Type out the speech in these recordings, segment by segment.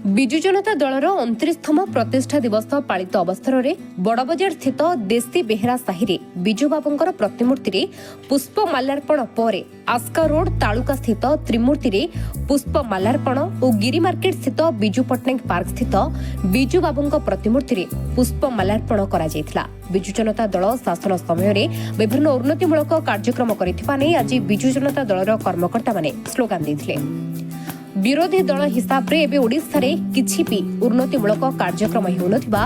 विजु जनता दलर 29तम प्रतिष्ठा दिवस पालित अवसर में बड़बजार स्थित देशी बेहेरा साहि विजु बाबूंकर प्रतिमूर्ति रे पुष्प माल्यार्पण पर आस्का रोड तालुका स्थित त्रिमूर्ति रे पुष्प माल्यार्पण और गिरी मार्केट स्थित विजु पट्टनायक पार्क स्थित विजु बाबूंकर प्रतिमूर्ति रे पुष्प माल्यार्पण करा जायथिला। विजु जनता दल शासन समय में विभिन्न उन्नतिमूलक कार्यक्रम करिथिबा नै आज विजु जनता दलर कर्मकर्ता माने स्लोगान दैथिले। विरोधी दल हिसाब रे एबे ओडिशा रे किछि भी उन्नतिमूलक कार्यक्रम हेउनथिबा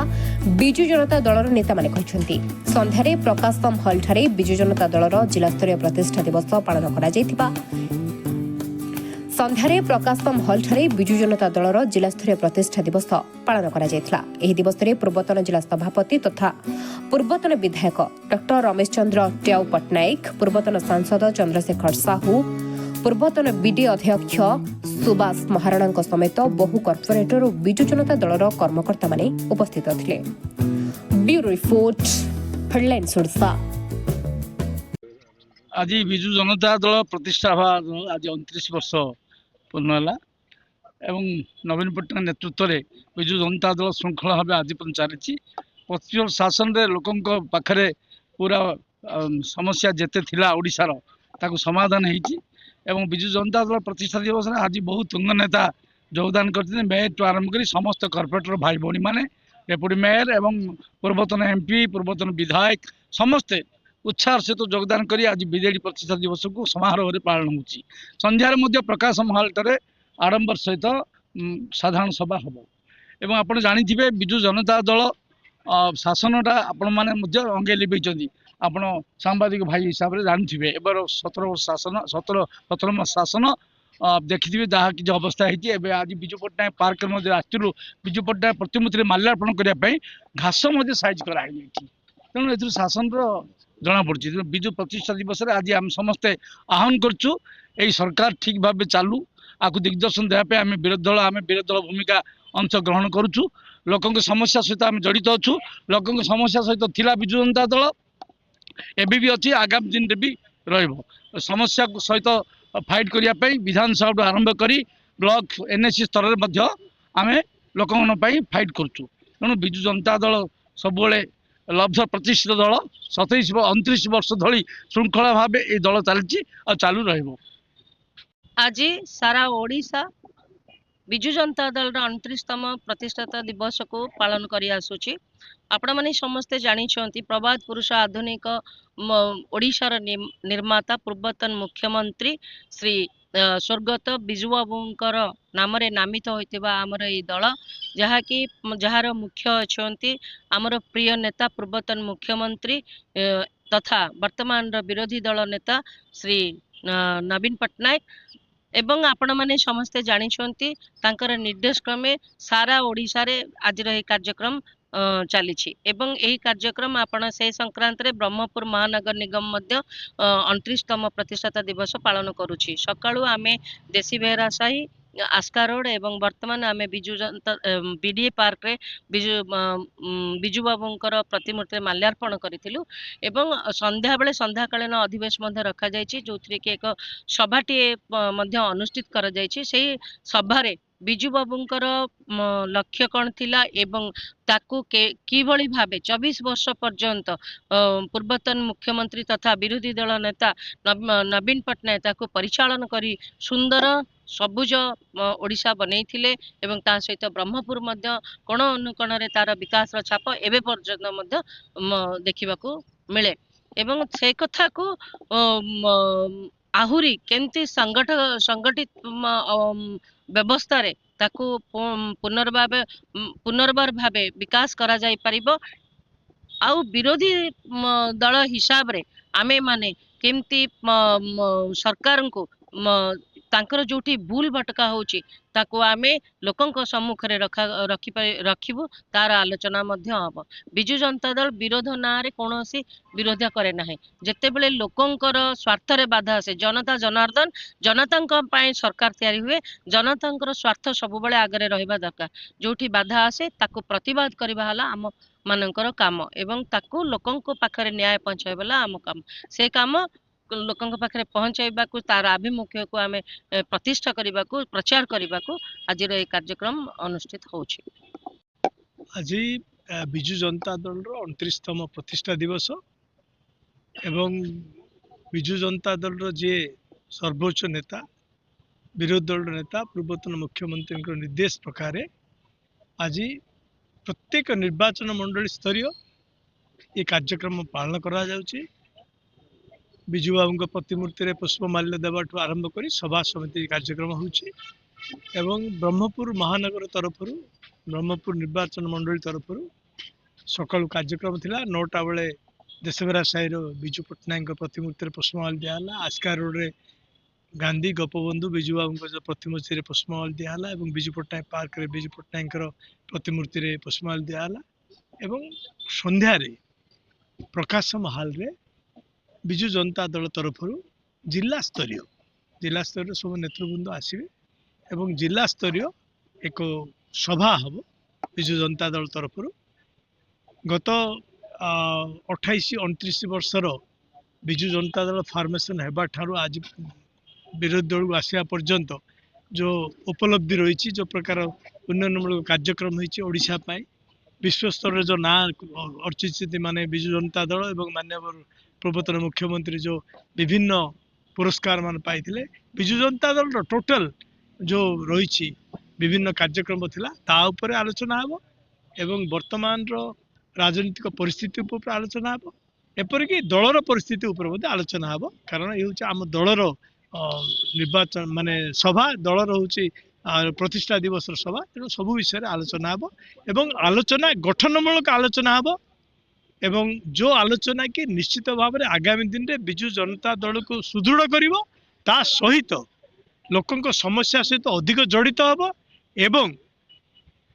विजु जनता दलर नेता माने कहिसंती। संध्यारे प्रकाशम हॉल ठारे विजु जनता दलर जिला स्तरीय प्रतिष्ठा दिवस पालन करा जायथिबा संध्यारे प्रकाशम हॉल ठारे विजु जनता दलर जिला स्तरीय प्रतिष्ठा दिवस पालन करा जायथिला। एही दिवस रे पूर्वतन जिला सभापति तथा पूर्वतन विधायक डॉक्टर रमेश चंद्र ट्याउ पट्टनायक, पूर्वतन सांसद चंद्रशेखर साहू, पूर्वतन बीडी अध्यक्ष सुभाष महाराणा समेत बहु कॉर्पोरेटर और विजु जनता दलर कर्मकर्ता माने उपस्थित थिले। Bureau report, headlines Odisha. आज विजु जनता दल प्रतिष्ठा आज 29 वर्ष पूर्ण है एवं नवीन पट्टनायक नेतृत्व में विजु जनता दल श्रृंखला भाव आज चली 25 वर्ष शासन रे लोकों पाखरे पूरा समस्या जेते थिला ओडिशार ताकू समाधान होती एवं विजु जनता दल प्रतिष्ठा दिवस आज बहुत तुंग नेता योगदान करते मेयर टू आरंभ कर समस्त कॉर्पोरेटर भाई भौणी मैंने डेपुटी मेयर एवं पूर्वतन एमपी पूर्वतन विधायक समस्ते उत्साह सहित तो योगदान करी आज विजेडी प्रतिष्ठा दिवस को समारोह पालन होची। संध्यार मध्य प्रकाशम हॉल टे आडंबर सहित साधारण सभा हम एवं आप जानी विजु जनता दल शासनटा आपण मैंने अंगे लिभें आपण सांबादिक भाई हिसाब से जानते एबार 17 वर्ष शासन 17 मास शासन देखिए जहाँ कि अवस्था होती आज विजु पट्टनायक पार्क आसलु विजु पट्टनायक प्रतिमूर्ति माल्यार्पण करने घास साइज कराई तेणु ए शासन जना पड़ी विजु प्रतिष्ठा दिवस आज आम समस्ते आह्वान करचु यही सरकार ठीक भाव चालू आपको दिग्दर्शन देवाई आम विरोधी दल भूमिका अंश ग्रहण करुचु लोकों समस्या सहित आम जड़ित अच्छु लोकों समस्या सहित थिला विजु जनता दल एबी भी अच्छी आगामी दिन भी समस्या सहित फाइट करने विधानसभा आरंभ कर ब्लॉक एनएससी स्तर में आम लोकों फाइट करुचु तेणु विजु जनता दल सब लब्ध प्रतिष्ठित दल 29 वर्ष धरी श्रृंखला भाव ये दल चलती चालू रहिबो। आज सारा ओडिशा विजु जनता दल 29तम प्रतिष्ठा दिवस को पालन करी आसुची। आपण माने समस्ते जानिछंती प्रभात पुरुष आधुनिक ओडिशार निर्माता पूर्वतन मुख्यमंत्री श्री स्वर्गत विजु बाबूंकर नाम रे नामित होइतिबा हमर ए दल जहार मुख्य अछंती हमर प्रिय नेता पूर्वतन मुख्यमंत्री तथा वर्तमान विरोधी दल नेता श्री नवीन पट्टनायक एवं आपण माने समस्ते जानिछंती तांकर निर्देश क्रमे सारा ओडिशा रे आज रे कार्यक्रम चली एवं यही कार्यक्रम आपण से संक्रांत रे ब्रह्मपुर महानगर निगम मध्य 29तम प्रतिष्ठा दिवस पालन करुछि। सकाळु आमे देशी बेहरा साही आस्का रोड एवं वर्तमान आमे विजु जनता बीडीए पार्क रे विजु बाबूंकर प्रतिमूर्ति माल्यार्पण करिथिलु एवं संध्या बेले संध्याकालीन अधिवेश मध्य रखा जायछि जोथरे कि एक सभाटी मध्य अनुष्ठित करा जायछि। सेही सभारे विजु बाबूंकर लक्ष्य कौन थिला एवं ताकू किभली भाबे 24 वर्ष पर्यंत पूर्वतन मुख्यमंत्री तथा विरोधी दल नेता नवीन पट्टनायक ताकू परिचालन करी सुंदर सबुज ओडिशा बनैथिले एवं ता सहित ब्रह्मपुर मध्य कोण अनुकोण रे तार विकास छाप एबे पर्यंत मध्य देखिबाकू मिले एवं से कथा को आहुरी केमती संगठित व्यवस्था रे ताकू पुनर्बार भावे विकास करा जाई परिबो आउ विरोधी दल हिसाब रे आमे माने केमती सरकार को तांकर जोटी भूल भटका होची ताकू आमे लोकंक सम्मुख रे रखिबु तार आलोचना मध्य हबो। विजु जनता दल विरोध ना रे कोनोसी विरोध करे नाही जते बेले लोकंकर स्वार्थ रे बाधा आसे जनता जनार्दन जनतांक पय सरकार तयारी हुए जनतांकर स्वार्थ सब बेले आगरे रहिबा दरकार जोठी बाधा आसे ताकू प्रतिवाद करबा हला आम मानकर काम एवं ताकू लोकंक पाखरे न्याय पहुंचाइबला आम काम से काम लोकଙ୍କ ପାଖରେ ପହଞ୍ଚାଇବାକୁ ତାର ଆଭିମୁଖ୍ୟକୁ ଆମେ ପ୍ରତିଷ୍ଠା କରିବାକୁ ପ୍ରଚାର କରିବାକୁ ଆଜିର ଏହି କାର୍ଯ୍ୟକ୍ରମ ଅନୁଷ୍ଠିତ ହେଉଛି। আজি ବିଜୁ ଜନତା ଦଳର 29ତମ ପ୍ରତିଷ୍ଠା ଦିବସ ଏବଂ ବିଜୁ ଜନତା ଦଳର ଯିଏ ସର୍ବୋଚ୍ଚ ନେତା ବିରୋଧୀ ଦଳର ନେତା ପୂର୍ବତନ ମୁଖ୍ୟମନ୍ତ୍ରୀଙ୍କ ନିର୍ଦ୍ଦେଶ ପ୍ରକାରେ ଆଜି ପ୍ରତ୍ୟେକ ନିର୍ବାଚନ ମଣ୍ଡଳୀ ସ୍ତରୀୟ ଏ କାର୍ଯ୍ୟକ୍ରମ ପାଳନ କରାଯାଉଛି। ବିଜୁ ବାବୁଙ୍କ ପ୍ରତିମୂର୍ତ୍ତିରେ ପୁଷ୍ପମାଲ୍ୟ ଦେବାଠୁ ଆରମ୍ଭ କରି ସଭା ସମିତି କାର୍ଯ୍ୟକ୍ରମ ହେଉଛି ଏବଂ ବ୍ରହ୍ମପୁର ମହାନଗର ତରଫରୁ ବ୍ରହ୍ମପୁର ନିର୍ବାଚନ ମଣ୍ଡଳୀ ତରଫରୁ ସକାଳୁ କାର୍ଯ୍ୟକ୍ରମ ଥିଲା। 9ଟା ବେଳେ ଦେଶବେରା ସାହିର ବିଜୁ ପଟ୍ଟନାୟକଙ୍କ ପ୍ରତିମୂର୍ତ୍ତିରେ ପୁଷ୍ପମାଲ୍ୟ ଦିଆହେଲା। ଆସ୍କା ରୋଡରେ ଗାନ୍ଧୀ ଗୋପବନ୍ଧୁ ବିଜୁ ବାବୁଙ୍କ ଯେଉଁ ପ୍ରତିମୂର୍ତ୍ତିରେ ପୁଷ୍ପମାଲ୍ୟ ଦିଆହେଲା ଏବଂ ବିଜୁ ପଟ୍ଟନାୟକ ପାର୍କରେ ବିଜୁ ପଟ୍ଟନାୟକଙ୍କର ପ୍ରତିମୂର୍ତ୍ତିରେ ପୁଷ୍ପମାଲ୍ୟ ଦିଆହେଲା ଏବଂ ସନ୍ଧ୍ୟାରେ ପ୍ରକାଶ ମହାଲରେ ବିଜୁ ଜନତା ଦଳ ତରଫରୁ ଜିଲ୍ଲା ସ୍ତରୀୟ ସବୁ ନେତୃବୃନ୍ଦ ଆସିବେ ଏବଂ ଜିଲ୍ଲା ସ୍ତରୀୟ ଏକ ସଭା ହେବ ବିଜୁ ଜନତା ଦଳ ତରଫରୁ। ଗତ 28-29 ବର୍ଷର ବିଜୁ ଜନତା ଦଳ ଫର୍ମେସନ୍ ହେବା ଠାରୁ ଆଜି ବିରୋଧୀ ଦଳକୁ ଆସିବା ପର୍ଯ୍ୟନ୍ତ ଯେଉଁ ଉପଲବ୍ଧି ରହିଛି, ଯେଉଁ ପ୍ରକାର ଉନ୍ନୟନମୂଳକ କାର୍ଯ୍ୟକ୍ରମ ହୋଇଛି ଓଡ଼ିଶା ପାଇଁ ବିଶ୍ୱସ୍ତରରେ ଯେଉଁ ନାଁ ଅର୍ଚିଛନ୍ତି ମାନେ ବିଜୁ ଜନତା ଦଳ ଏବଂ ମାନ୍ୟବର ପୂର୍ବତନ ମୁଖ୍ୟମନ୍ତ୍ରୀ ଯେଉଁ ବିଭିନ୍ନ ପୁରସ୍କାର ମାନ ପାଇଥିଲେ, ବିଜୁ ଜନତା ଦଳର ଟୋଟାଲ ଯେଉଁ ରହିଛି ବିଭିନ୍ନ କାର୍ଯ୍ୟକ୍ରମ ଥିଲା ତା ଉପରେ ଆଲୋଚନା ହେବ ଏବଂ ବର୍ତ୍ତମାନର ରାଜନୈତିକ ପରିସ୍ଥିତି ଉପରେ ଆଲୋଚନା ହେବ, ଏପରିକି ଦଳର ପରିସ୍ଥିତି ଉପରେ ମଧ୍ୟ ଆଲୋଚନା ହେବ। କାରଣ ଏ ହେଉଛି ଆମ ଦଳର ନିର୍ବାଚନ ମାନେ ସଭା, ଦଳର ହେଉଛି ପ୍ରତିଷ୍ଠା ଦିବସର ସଭା, ତେଣୁ ସବୁ ବିଷୟରେ ଆଲୋଚନା ହେବ ଏବଂ ଆଲୋଚନା ଗଠନମୂଳକ ଆଲୋଚନା ହେବ ଏବଂ ଯେଉଁ ଆଲୋଚନା କି ନିଶ୍ଚିତ ଭାବରେ ଆଗାମୀ ଦିନରେ ବିଜୁ ଜନତା ଦଳକୁ ସୁଦୃଢ଼ କରିବ, ତା ସହିତ ଲୋକଙ୍କ ସମସ୍ୟା ସହିତ ଅଧିକ ଜଡ଼ିତ ହେବ ଏବଂ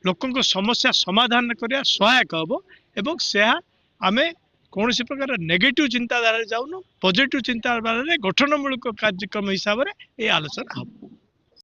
ଲୋକଙ୍କ ସମସ୍ୟା ସମାଧାନ କରିବା ସହାୟକ ହେବ ଏବଂ ସେହା ଆମେ କୌଣସି ପ୍ରକାର ନେଗେଟିଭ ଚିନ୍ତାଧାରାରେ ଯାଉନୁ, ପଜିଟିଭ ଚିନ୍ତାଧାରାରେ ଗଠନମୂଳକ କାର୍ଯ୍ୟକ୍ରମ ହିସାବରେ ଏହି ଆଲୋଚନା ହେବ।